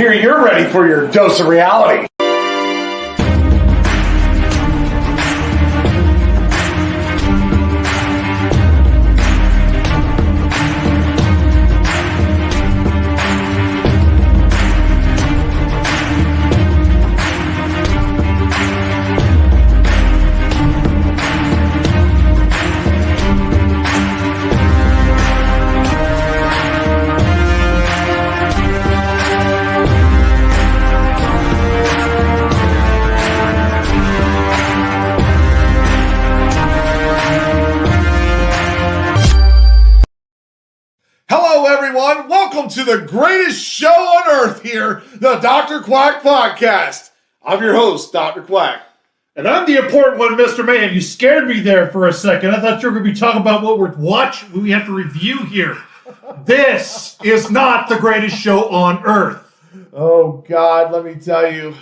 hear you're ready for your dose of reality. Welcome to the greatest show on earth here, the Dr. Quack Podcast. I'm your host, Dr. Quack. And I'm the important one, Mr. Man. You scared me there for a second. I thought you were going to be talking about what we have to review here. This is not the greatest show on earth. Oh, God, let me tell you.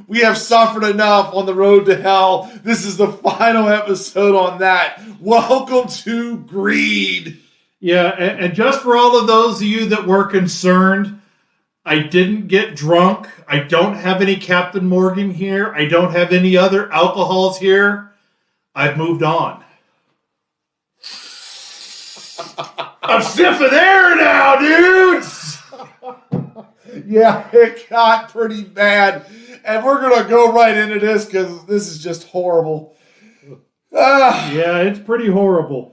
We have suffered enough on the road to hell. This is the final episode on that. Welcome to Greed. Yeah, and just for all of those of you that were concerned, I didn't get drunk. I don't have any Captain Morgan here. I don't have any other alcohols here. I've moved on. I'm sniffing air now, dudes! Yeah, it got pretty bad. And we're going to go right into this because this is just horrible. Yeah, it's pretty horrible.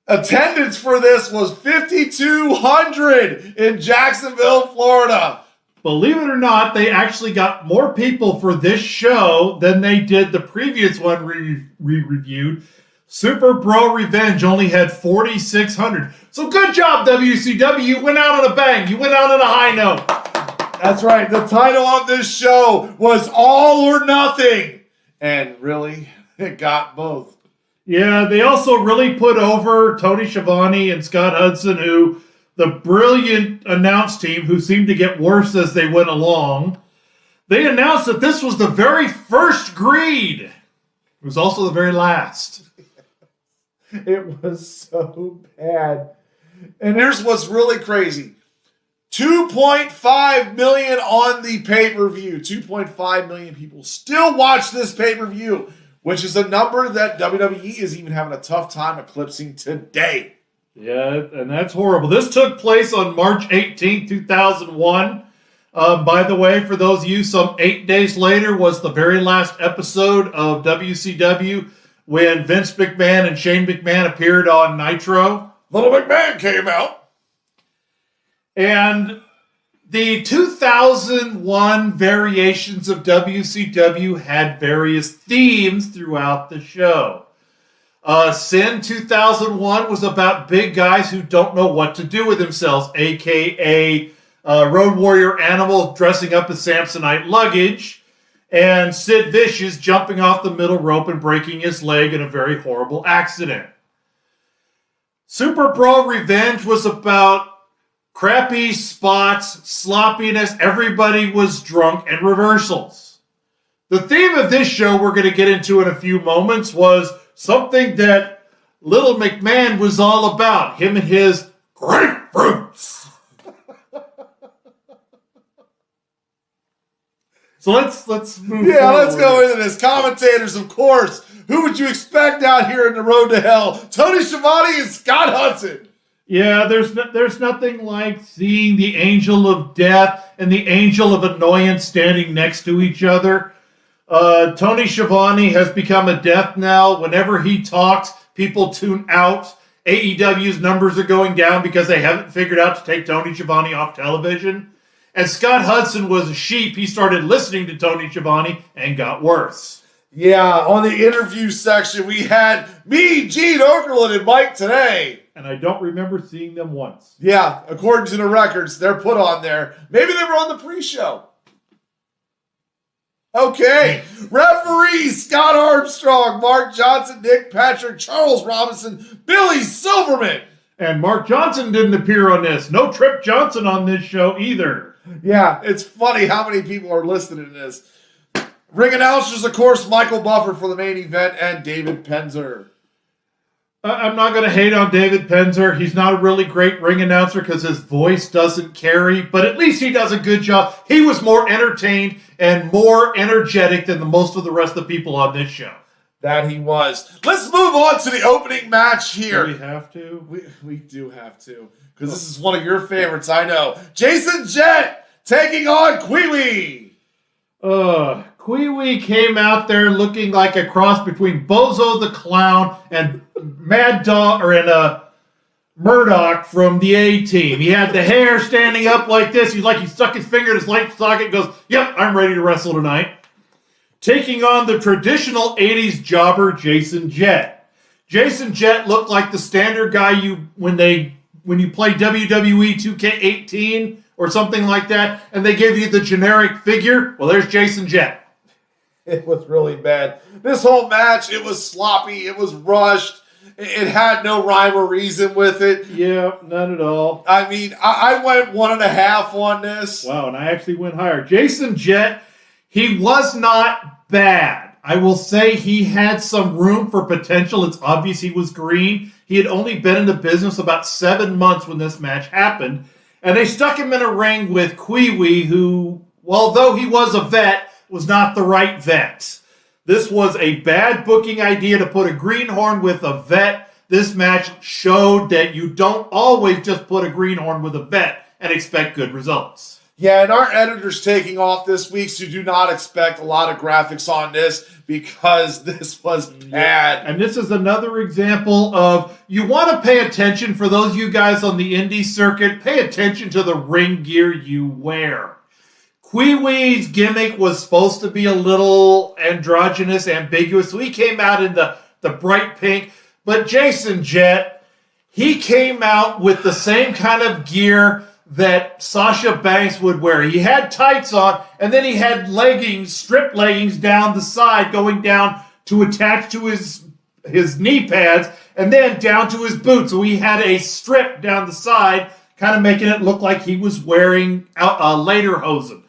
Attendance for this was 5,200 in Jacksonville, Florida. Believe it or not, they actually got more people for this show than they did the previous one we reviewed. Super Bro Revenge only had 4,600. So good job, WCW. You went out on a bang. You went out on a high note. That's right. The title of this show was All or Nothing. And really, it got both. Yeah, they also really put over Tony Schiavone and Scott Hudson, who the brilliant announce team who seemed to get worse as they went along. They announced that this was the very first Greed. It was also the very last. It was so bad. And here's what's really crazy. 2.5 million on the pay-per-view. 2.5 million people still watch this pay-per-view, which is a number that WWE is even having a tough time eclipsing today. Yeah, and that's horrible. This took place on March 18, 2001. By the way, for those of you, some 8 days later was the very last episode of WCW when Vince McMahon and Shane McMahon appeared on Nitro. Little McMahon came out. And the 2001 variations of WCW had various themes throughout the show. Sin 2001 was about big guys who don't know what to do with themselves, a.k.a. Road Warrior Animal dressing up as Samsonite luggage, and Sid Vicious jumping off the middle rope and breaking his leg in a very horrible accident. Super Bro Revenge was about crappy spots, sloppiness, everybody was drunk, and reversals. The theme of this show we're going to get into in a few moments was something that Little McMahon was all about, him and his grapefruits. So let's move Yeah, forward. let's go into this. Commentators, of course. Who would you expect out here in the road to hell? Tony Schiavone and Scott Hudson. Yeah, there's nothing like seeing the angel of death and the angel of annoyance standing next to each other. Tony Schiavone has become a death knell. Whenever he talks, people tune out. AEW's numbers are going down because they haven't figured out to take Tony Schiavone off television. And Scott Hudson was a sheep. He started listening to Tony Schiavone and got worse. Yeah, on the interview section, we had me, Gene Okerlund, and Mike today. And I don't remember seeing them once. Yeah, according to the records, they're put on there. Maybe they were on the pre-show. Okay, referees Scott Armstrong, Mark Johnson, Nick Patrick, Charles Robinson, Billy Silverman. And Mark Johnson didn't appear on this. No Trip Johnson on this show either. Yeah, it's funny how many people are listed in this. Ring announcers, of course, Michael Buffer for the main event and David Penzer. I'm not going to hate on David Penzer. He's not a really great ring announcer because his voice doesn't carry, but at least he does a good job. He was more entertained and more energetic than most of the rest of the people on this show. That he was. Let's move on to the opening match here. Do we have to? We do have to, because this is one of your favorites, I know. Jason Jett taking on Kwee-Wee. Kwee-Wee came out there looking like a cross between Bozo the Clown and Mad Dog Murdoch from the A-Team. He had the hair standing up like this. He's like he stuck his finger in his light socket and goes, "Yep, I'm ready to wrestle tonight." Taking on the traditional 80s jobber, Jason Jett. Jason Jett looked like the standard guy when you play WWE 2K18 or something like that, and they give you the generic figure. Well, there's Jason Jett. It was really bad. This whole match, it was sloppy. It was rushed. It had no rhyme or reason with it. Yeah, none at all. I mean, I went 1.5 on this. Wow, and I actually went higher. Jason Jett, he was not bad. I will say he had some room for potential. It's obvious he was green. He had only been in the business about 7 months when this match happened. And they stuck him in a ring with Kwee-Wee, who, although he was a vet, was not the right vet. This was a bad booking idea to put a greenhorn with a vet. This match showed that you don't always just put a greenhorn with a vet and expect good results. Yeah, and our editor's taking off this week, so do not expect a lot of graphics on this because this was bad. And this is another example of you want to pay attention, for those of you guys on the indie circuit, pay attention to the ring gear you wear. Kwee-Wee's gimmick was supposed to be a little androgynous, ambiguous, so he came out in the bright pink. But Jason Jett, he came out with the same kind of gear that Sasha Banks would wear. He had tights on, and then he had leggings, strip leggings down the side, going down to attach to his knee pads, and then down to his boots. So he had a strip down the side, kind of making it look like he was wearing lederhosen.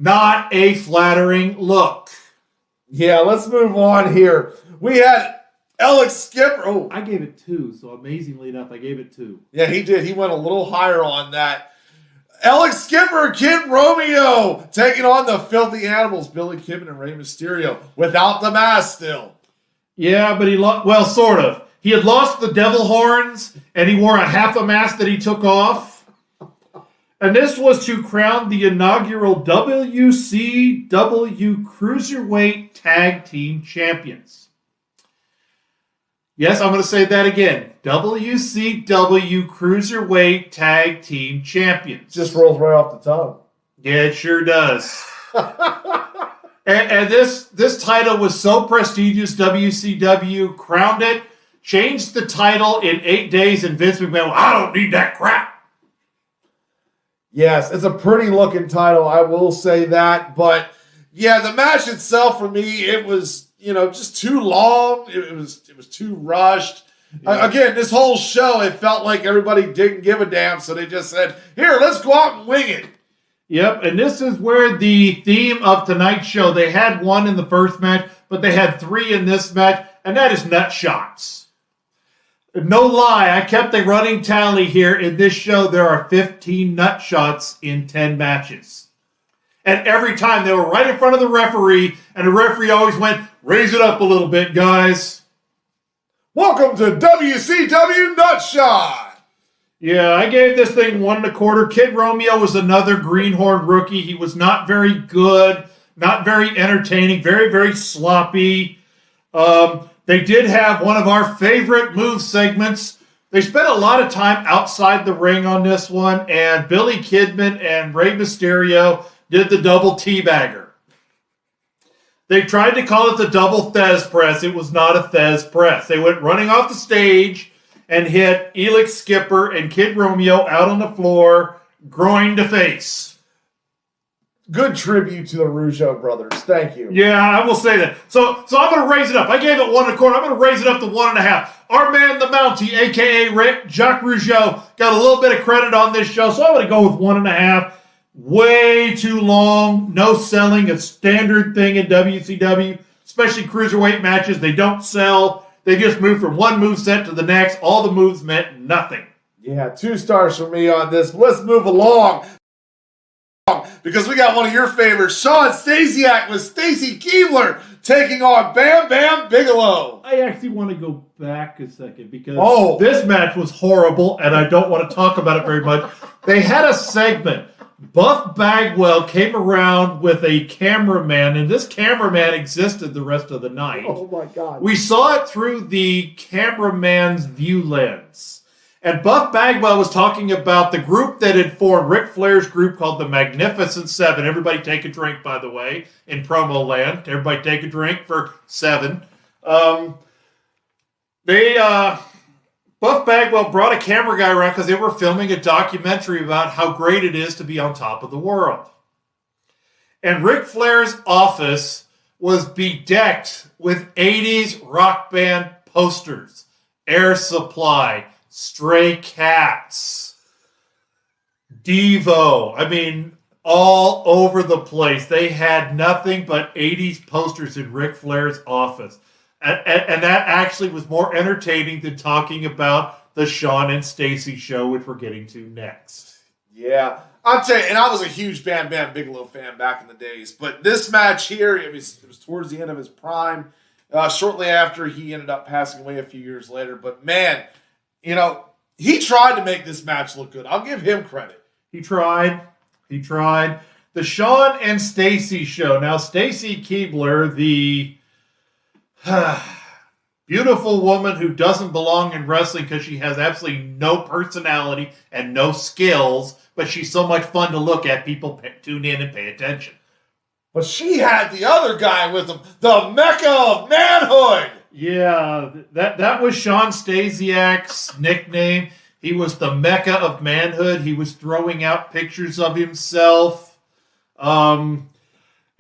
Not a flattering look. Yeah, let's move on here. We had Alex Skipper. Oh, I gave it 2, so amazingly enough, I gave it 2. Yeah, he did. He went a little higher on that. Alex Skipper, Kid Romeo, taking on the Filthy Animals, Billy Kidman and Rey Mysterio, without the mask still. Yeah, but he lost, well, sort of. He had lost the devil horns, and he wore a half a mask that he took off. And this was to crown the inaugural WCW Cruiserweight Tag Team Champions. Yes, I'm going to say that again. WCW Cruiserweight Tag Team Champions. Just rolls right off the tongue. Yeah, it sure does. and this title was so prestigious, WCW crowned it, changed the title in 8 days, and Vince McMahon, well, I don't need that crap. Yes, it's a pretty looking title, I will say that. But yeah, the match itself for me, it was, just too long. It was too rushed. Yeah. Again, this whole show, it felt like everybody didn't give a damn, so they just said, here, let's go out and wing it. Yep, and this is where the theme of tonight's show, they had 1 in the first match, but they had 3 in this match, and that is nut shots. No lie, I kept a running tally here. In this show, there are 15 nut shots in 10 matches. And every time they were right in front of the referee, and the referee always went, raise it up a little bit, guys. Welcome to WCW Nut Shot. Yeah, I gave this thing 1 1/4. Kid Romeo was another greenhorn rookie. He was not very good, not very entertaining, very, very sloppy. They did have one of our favorite move segments. They spent a lot of time outside the ring on this one, and Billy Kidman and Rey Mysterio did the double teabagger. They tried to call it the double Thez press. It was not a Thez press. They went running off the stage and hit Alex Skipper and Kid Romeo out on the floor, groin to face. Good tribute to the Rougeau brothers. Thank you. Yeah, I will say that. So I'm going to raise it up. I gave it 1 1/4. I'm going to raise it up to 1 1/2. Our man, the Mountie, a.k.a. Jacques Rougeau, got a little bit of credit on this show, so I'm going to go with 1 1/2. Way too long. No selling. A standard thing in WCW, especially cruiserweight matches. They don't sell. They just moved from one moveset to the next. All the moves meant nothing. Yeah, 2 stars for me on this. Let's move along. Because we got one of your favorites, Shawn Stasiak with Stacy Keibler taking on Bam Bam Bigelow. I actually want to go back a second because this match was horrible and I don't want to talk about it very much. They had a segment. Buff Bagwell came around with a cameraman, and this cameraman existed the rest of the night. Oh my God. We saw it through the cameraman's view lens. And Buff Bagwell was talking about the group that had formed, Ric Flair's group called the Magnificent Seven. Everybody take a drink, by the way, in promo land. Everybody take a drink for 7. Buff Bagwell brought a camera guy around because they were filming a documentary about how great it is to be on top of the world. And Ric Flair's office was bedecked with 80s rock band posters, Air Supply, Stray Cats, Devo. I mean, all over the place. They had nothing but 80s posters in Ric Flair's office. And that actually was more entertaining than talking about the Shawn and Stacy show, which we're getting to next. Yeah. I'll tell you, and I was a huge Bam Bam Bigelow fan back in the days. But this match here, it was towards the end of his prime. Shortly after he ended up passing away a few years later. But man, you know, he tried to make this match look good. I'll give him credit. He tried. The Shawn and Stacy show. Now, Stacy Keibler, the beautiful woman who doesn't belong in wrestling because she has absolutely no personality and no skills, but she's so much fun to look at. People tune in and pay attention. But she had the other guy with him, the Mecca of manhood. Yeah, that was Shawn Stasiak's nickname. He was the Mecca of manhood. He was throwing out pictures of himself.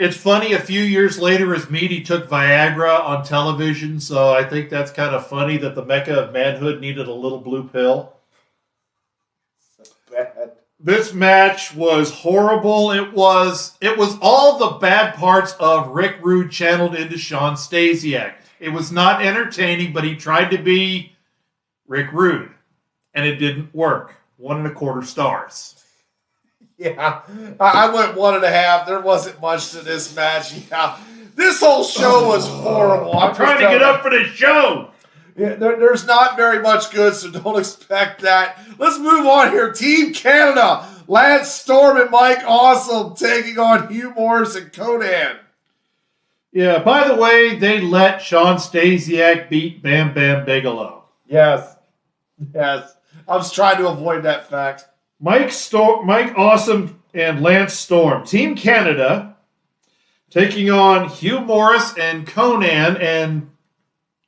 It's funny, a few years later, as Meaty took Viagra on television, so I think that's kind of funny that the Mecca of manhood needed a little blue pill. So bad. This match was horrible. It was all the bad parts of Rick Rude channeled into Shawn Stasiak. It was not entertaining, but he tried to be Rick Rude, and it didn't work. 1.25 stars. Yeah, I went 1.5. There wasn't much to this match. Yeah, this whole show was horrible. I'm trying to get up for this show. Yeah, there's not very much good, so don't expect that. Let's move on here. Team Canada, Lance Storm and Mike Awesome taking on Hugh Morris and Conan. Yeah, by the way, they let Shawn Stasiak beat Bam Bam Bigelow. Yes. I was trying to avoid that fact. Mike Awesome and Lance Storm. Team Canada taking on Hugh Morris and Conan. And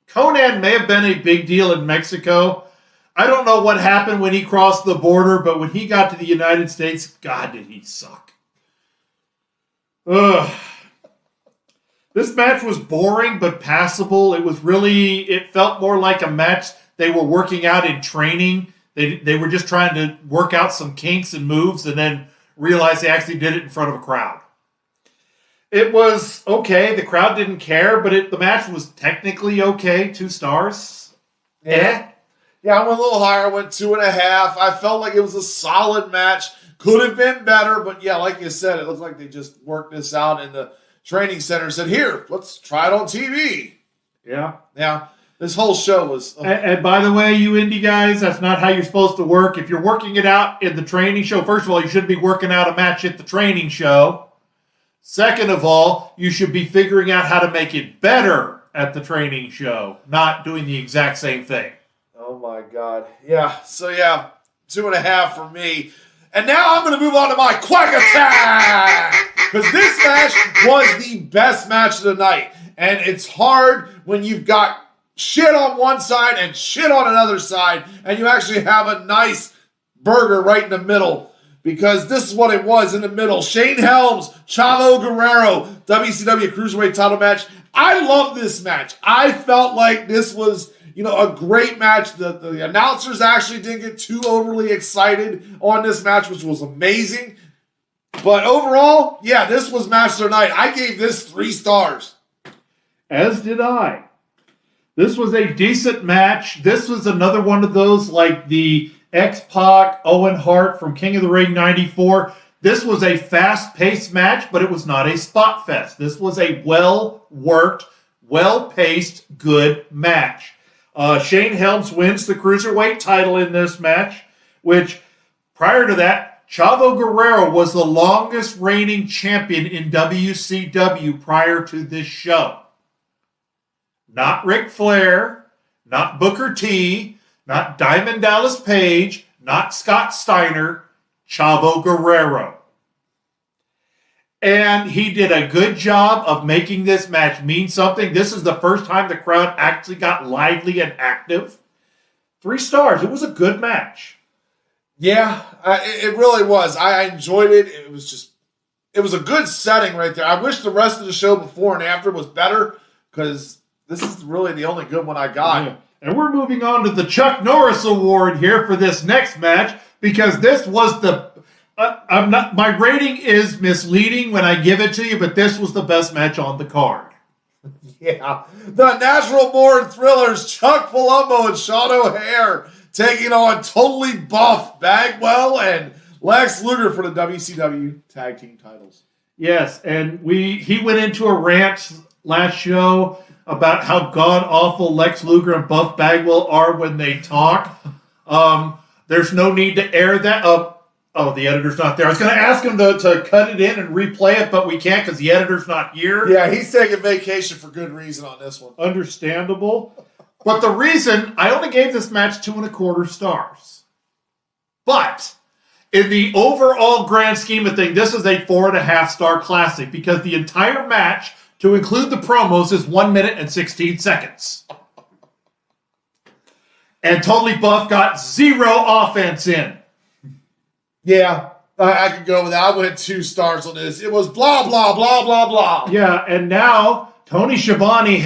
Conan may have been a big deal in Mexico. I don't know what happened when he crossed the border, but when he got to the United States, God, did he suck. Ugh. This match was boring but passable. It felt more like a match they were working out in training. They were just trying to work out some kinks and moves and then realized they actually did it in front of a crowd. It was okay. The crowd didn't care, but the match was technically okay. 2 stars. Yeah, I went a little higher. I went 2.5. I felt like it was a solid match. Could have been better, but yeah, like you said, it looks like they just worked this out in the training center and said, here, let's try it on TV. Yeah. This whole show was... And by the way, you indie guys, that's not how you're supposed to work. If you're working it out in the training show, first of all, you shouldn't be working out a match at the training show. Second of all, you should be figuring out how to make it better at the training show, not doing the exact same thing. Oh my God. Yeah, so 2.5 for me. And now I'm going to move on to my Quack Attack! Because this match was the best match of the night. And it's hard when you've got shit on one side and shit on another side, and you actually have a nice burger right in the middle. Because this is what it was in the middle. Shane Helms, Chavo Guerrero, WCW Cruiserweight title match. I love this match. I felt like this was... a great match. The announcers actually didn't get too overly excited on this match, which was amazing. But overall, this was match of the night. I gave this 3 stars. As did I. This was a decent match. This was another one of those like the X-Pac, Owen Hart from King of the Ring 94. This was a fast-paced match, but it was not a spot fest. This was a well-worked, well-paced, good match. Shane Helms wins the Cruiserweight title in this match, which prior to that, Chavo Guerrero was the longest reigning champion in WCW prior to this show. Not Ric Flair, not Booker T, not Diamond Dallas Page, not Scott Steiner, Chavo Guerrero. And he did a good job of making this match mean something. This is the first time the crowd actually got lively and active. 3 stars. It was a good match. Yeah, it really was. I enjoyed it. It was a good setting right there. I wish the rest of the show before and after was better because this is really the only good one I got. Yeah. And we're moving on to the Chuck Norris Award here for this next match because this was the... my rating is misleading when I give it to you, but this was the best match on the card. Yeah. The Natural Born Thrillers, Chuck Palumbo and Sean O'Haire, taking on totally buff Bagwell and Lex Luger for the WCW Tag Team titles. Yes, and he went into a rant last show about how god-awful Lex Luger and Buff Bagwell are when they talk. There's no need to air that up. Oh, the editor's not there. I was going to ask him to cut it in and replay it, but we can't because the editor's not here. Yeah, he's taking vacation for good reason on this one. Understandable. But the reason, I only gave this match 2.25 stars. But in the overall grand scheme of things, this is a 4.5-star classic because the entire match, to include the promos, is 1 minute and 16 seconds. And Totally Buff got 0 offense in. Yeah, I could go with that. I went 2 stars on this. It was blah, blah, blah, blah, blah. Yeah, and now Tony Schiavone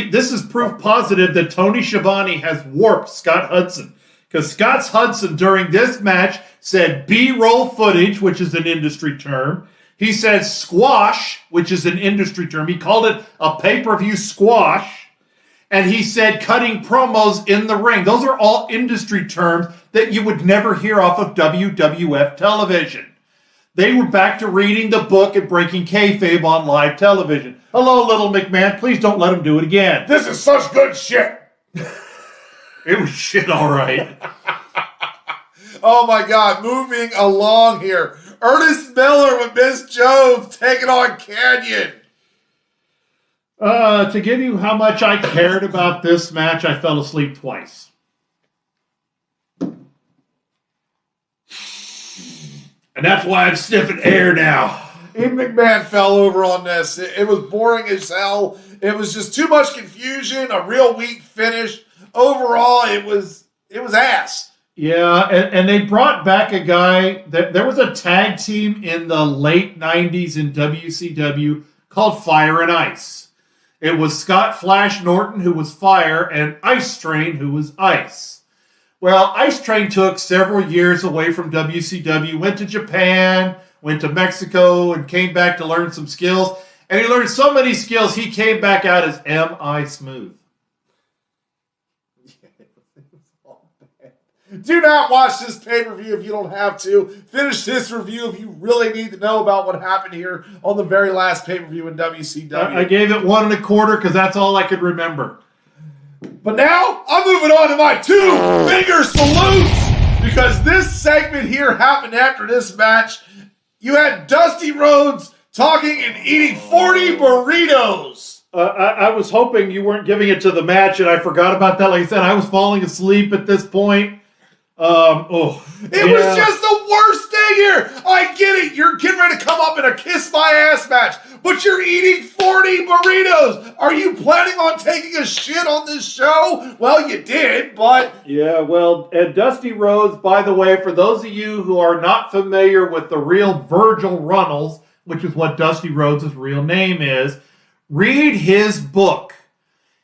this is proof positive that Tony Schiavone has warped Scott Hudson. Because Scott Hudson during this match said B-roll footage, which is an industry term. He said squash, which is an industry term. He called it a pay-per-view squash. And he said cutting promos in the ring. Those are all industry terms that you would never hear off of WWF television. They were back to reading the book and breaking kayfabe on live television. Hello, Little McMahon. Please don't let him do it again. This is such good shit. It was shit, all right. Oh, my God. Moving along here. Ernest Miller with Miss Jones taking on Canyon. To give you how much I cared about this match, I fell asleep twice. And that's why I'm sniffing air now. Ian McMahon fell over on this. It was boring as hell. It was just too much confusion, a real weak finish. Overall, it was ass. Yeah, and they brought back a guy. There was a tag team in the late 90s in WCW called Fire and Ice. It was Scott Flash Norton, who was Fire, and Ice Train, who was Ice. Well, Ice Train took several years away from WCW, went to Japan, went to Mexico, and came back to learn some skills. And he learned so many skills, he came back out as M.I. Smooth. Do not watch this pay-per-view if you don't have to. Finish this review if you really need to know about what happened here on the very last pay-per-view in WCW. I gave it 1.25 because that's all I could remember. But now, I'm moving on to my 2-finger salutes because this segment here happened after this match. You had Dusty Rhodes talking and eating 40 burritos. I was hoping you weren't giving it to the match, and I forgot about that. Like I said, I was falling asleep at this point. It was just the worst thing here. I get it. You're getting ready to come up in a kiss my ass match, but you're eating 40 burritos. Are you planning on taking a shit on this show? Well, you did, but... Yeah, well, and Dusty Rhodes, by the way, for those of you who are not familiar with the real Virgil Runnels, which is what Dusty Rhodes' real name is, read his book.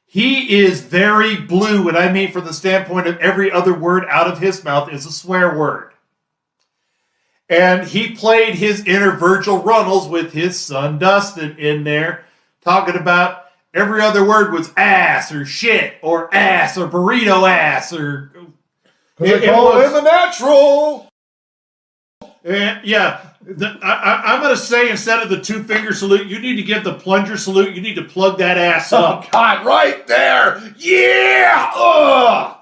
He is very blue, and I mean from the standpoint of every other word out of his mouth is a swear word. And he played his inner Virgil Runnels with his son Dustin in there, talking about Every other word was ass or shit or ass or burrito ass or... It was the natural. Yeah. I'm going to say instead of the 2-finger salute, you need to give the plunger salute. You need to plug that ass up. Oh, God, right there. Yeah. Ugh.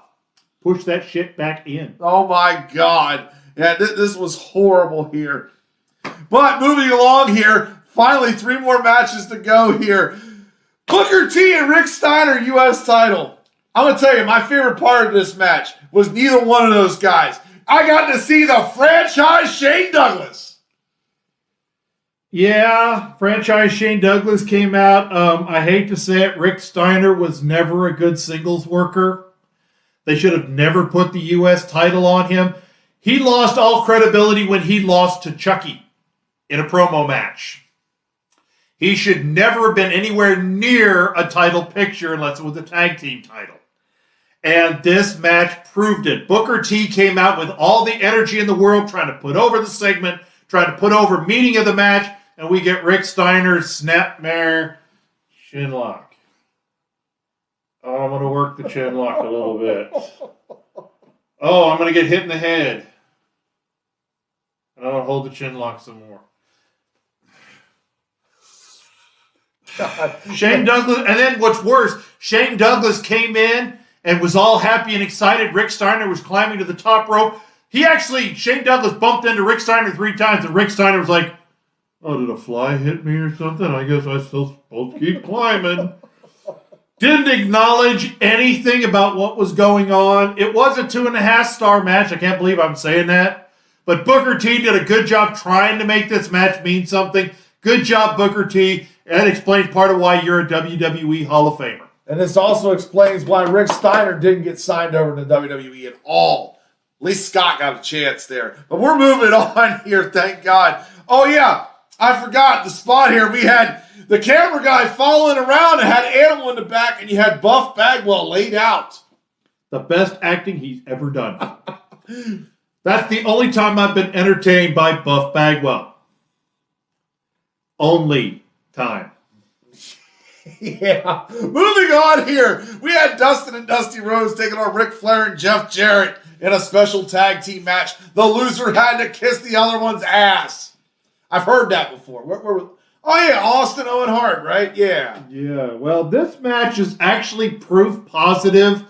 Push that shit back in. Oh, my God. Yeah, this was horrible here. But moving along here, finally 3 more matches to go here. Booker T and Rick Steiner, U.S. title. I'm going to tell you, my favorite part of this match was neither one of those guys. I got to see the franchise Shane Douglas. Yeah, franchise Shane Douglas came out. I hate to say it, Rick Steiner was never a good singles worker. They should have never put the U.S. title on him. He lost all credibility when he lost to Chucky in a promo match. He should never have been anywhere near a title picture unless it was a tag team title. And this match proved it. Booker T came out with all the energy in the world, trying to put over the segment, trying to put over meaning of the match, and we get Rick Steiner's snapmare chinlock. Oh, I'm going to work the chinlock a little bit. Oh, I'm going to get hit in the head. And I'm going to hold the chinlock some more. God. Shane Douglas, and then what's worse, Shane Douglas came in and was all happy and excited. Rick Steiner was climbing to the top rope. Shane Douglas bumped into Rick Steiner 3 times, and Rick Steiner was like, oh, did a fly hit me or something? I guess I'm still supposed to keep climbing. Didn't acknowledge anything about what was going on. It was a 2.5-star match. I can't believe I'm saying that. But Booker T did a good job trying to make this match mean something. Good job, Booker T. That explains part of why you're a WWE Hall of Famer. And this also explains why Rick Steiner didn't get signed over to WWE at all. At least Scott got a chance there. But we're moving on here, thank God. Oh, yeah, I forgot the spot here. We had the camera guy following around and had Animal in the back, and you had Buff Bagwell laid out. The best acting he's ever done. That's the only time I've been entertained by Buff Bagwell. Only time. Yeah. Moving on here. We had Dustin and Dusty Rhodes taking on Ric Flair and Jeff Jarrett in a special tag team match. The loser had to kiss the other one's ass. I've heard that before. Oh, yeah, Austin Owen Hart, right? Yeah. Yeah, well, this match is actually proof positive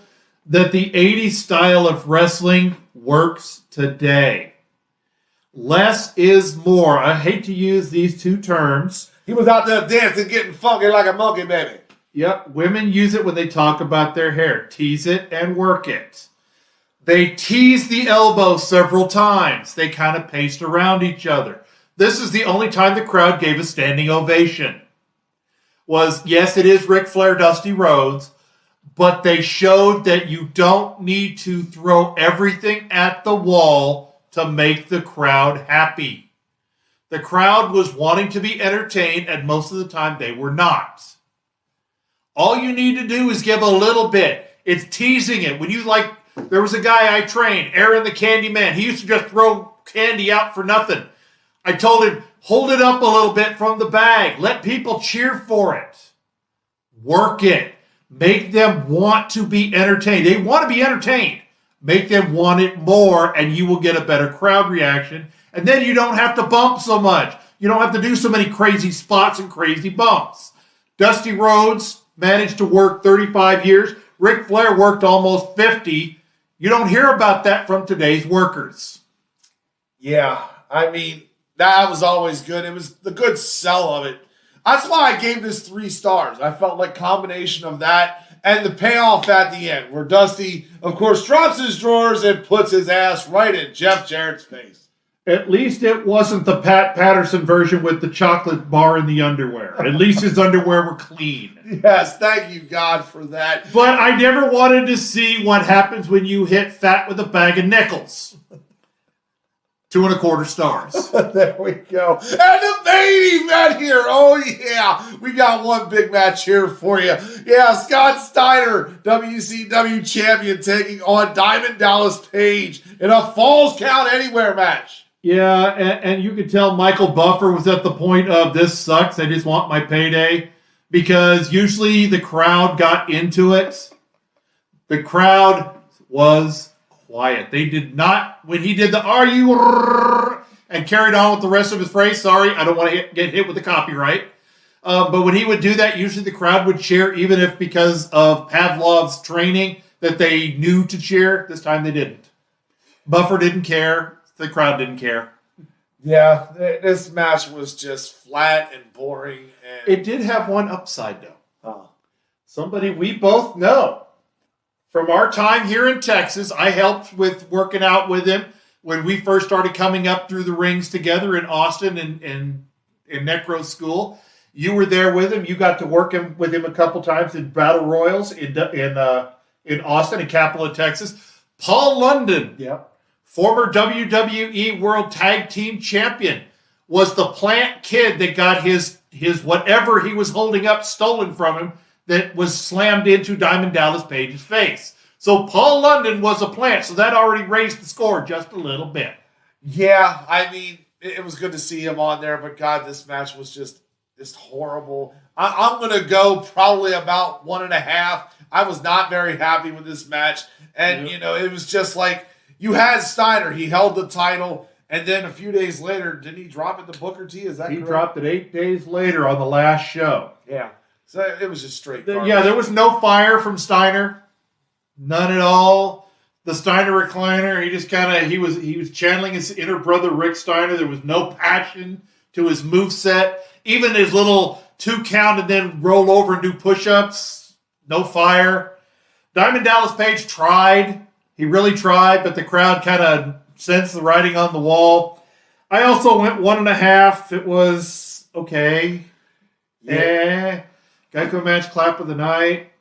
that the 80s style of wrestling works today. Less is more. I hate to use these 2 terms. He was out there dancing, getting funky like a monkey, baby. Yep, women use it when they talk about their hair. Tease it and work it. They tease the elbow several times. They kind of paced around each other. This is the only time the crowd gave a standing ovation. Yes, it is Ric Flair, Dusty Rhodes, but they showed that you don't need to throw everything at the wall to make the crowd happy. The crowd was wanting to be entertained, and most of the time they were not. All you need to do is give a little bit. It's teasing it. There was a guy I trained, Aaron the Candy Man. He used to just throw candy out for nothing. I told him, hold it up a little bit from the bag. Let people cheer for it. Work it. Make them want to be entertained. They want to be entertained. Make them want it more, and you will get a better crowd reaction. And then you don't have to bump so much. You don't have to do so many crazy spots and crazy bumps. Dusty Rhodes managed to work 35 years. Ric Flair worked almost 50. You don't hear about that from today's workers. Yeah, I mean, that was always good. It was the good sell of it. That's why I gave this 3 stars. I felt like combination of that and the payoff at the end, where Dusty, of course, drops his drawers and puts his ass right in Jeff Jarrett's face. At least it wasn't the Pat Patterson version with the chocolate bar in the underwear. At least his underwear were clean. Yes, thank you, God, for that. But I never wanted to see what happens when you hit fat with a bag of nickels. 2.25 stars. There we go. And the main event here. Oh, yeah. We got one big match here for you. Yeah, Scott Steiner, WCW champion, taking on Diamond Dallas Page in a Falls Count Anywhere match. Yeah, and you could tell Michael Buffer was at the point of, this sucks, I just want my payday. because usually the crowd got into it. The crowd was quiet. They did not, when he did the "Are you" and carried on with the rest of his phrase. Sorry, I don't want to get hit with the copyright. But when he would do that, usually the crowd would cheer, even if because of Pavlov's training that they knew to cheer. This time they didn't. Buffer didn't care. The crowd didn't care. Yeah, this match was just flat and boring. And it did have one upside, though. Somebody we both know. From our time here in Texas, I helped with working out with him when we first started coming up through the rings together in Austin and in Necro School. You were there with him. You got to work with him a couple times in Battle Royals in Austin, in capital of Texas. Paul London, former WWE World Tag Team Champion, was the plant kid that got his whatever he was holding up stolen from him that was slammed into Diamond Dallas Page's face. So Paul London was a plant, so that already raised the score just a little bit. Yeah, I mean, it was good to see him on there, but God, this match was just horrible. I'm going to go probably about 1.5. I was not very happy with this match. And, it was just like, you had Steiner. He held the title. And then a few days later, didn't he drop it to Booker T? Is that correct? He dropped it 8 days later on the last show. Yeah. So it was just straight garbage. Yeah, there was no fire from Steiner. None at all. The Steiner recliner, he just he was channeling his inner brother Rick Steiner. There was no passion to his moveset. Even his little 2 count and then roll over and do push-ups. No fire. Diamond Dallas Page tried. He really tried, but the crowd kind of sensed the writing on the wall. I also went 1.5. It was okay. Geico match clap of the night.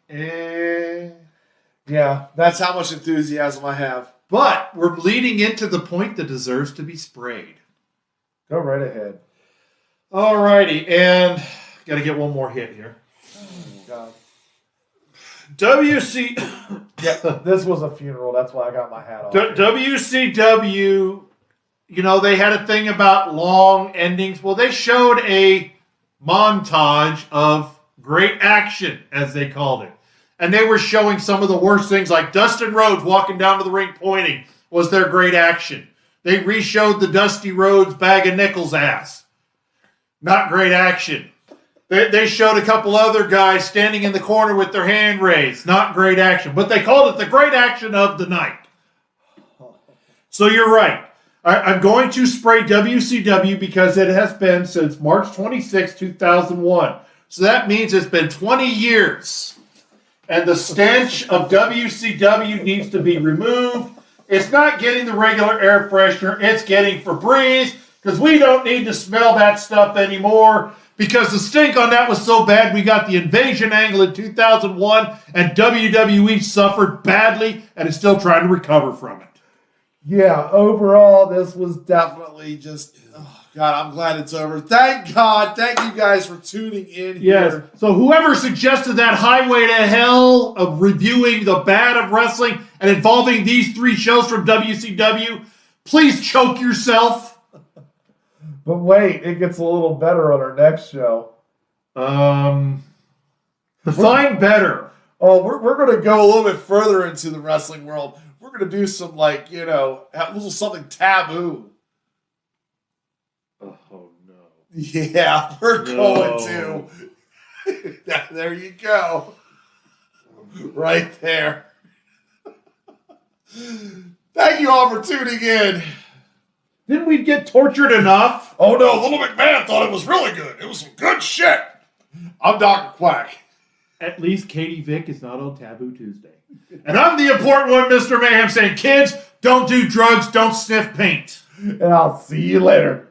Yeah, that's how much enthusiasm I have. But we're leading into the point that deserves to be sprayed. Go right ahead. Alrighty, and got to get one more hit here. Oh, God. Yeah, this was a funeral. That's why I got my hat off. WCW, they had a thing about long endings. Well, they showed a montage of great action, as they called it. And they were showing some of the worst things, like Dustin Rhodes walking down to the ring pointing was their great action. They re-showed the Dusty Rhodes bag of nickels ass. Not great action. They showed a couple other guys standing in the corner with their hand raised. Not great action. But they called it the great action of the night. So you're right. I'm going to spray WCW because it has been since March 26, 2001. So that means it's been 20 years. And the stench of WCW needs to be removed. It's not getting the regular air freshener. It's getting Febreze, because we don't need to smell that stuff anymore, because the stink on that was so bad we got the invasion angle in 2001, and WWE suffered badly and is still trying to recover from it. Yeah, overall, this was definitely just... God, I'm glad it's over. Thank God. Thank you guys for tuning in here. Yes. So whoever suggested that highway to hell of reviewing the bad of wrestling and involving these 3 shows from WCW, please choke yourself. But wait, it gets a little better on our next show. Define better. Oh, we're going to go a little bit further into the wrestling world. We're going to do some, a little something taboo. Oh, no. Yeah, we're going to. There you go. Right there. Thank you all for tuning in. Didn't we get tortured enough? Oh, no. Little McMahon thought it was really good. It was some good shit. I'm Dr. Quack. At least Katie Vick is not on Taboo Tuesday. And I'm the important one, Mr. Mayhem, saying, kids, don't do drugs, don't sniff paint. And I'll see you later.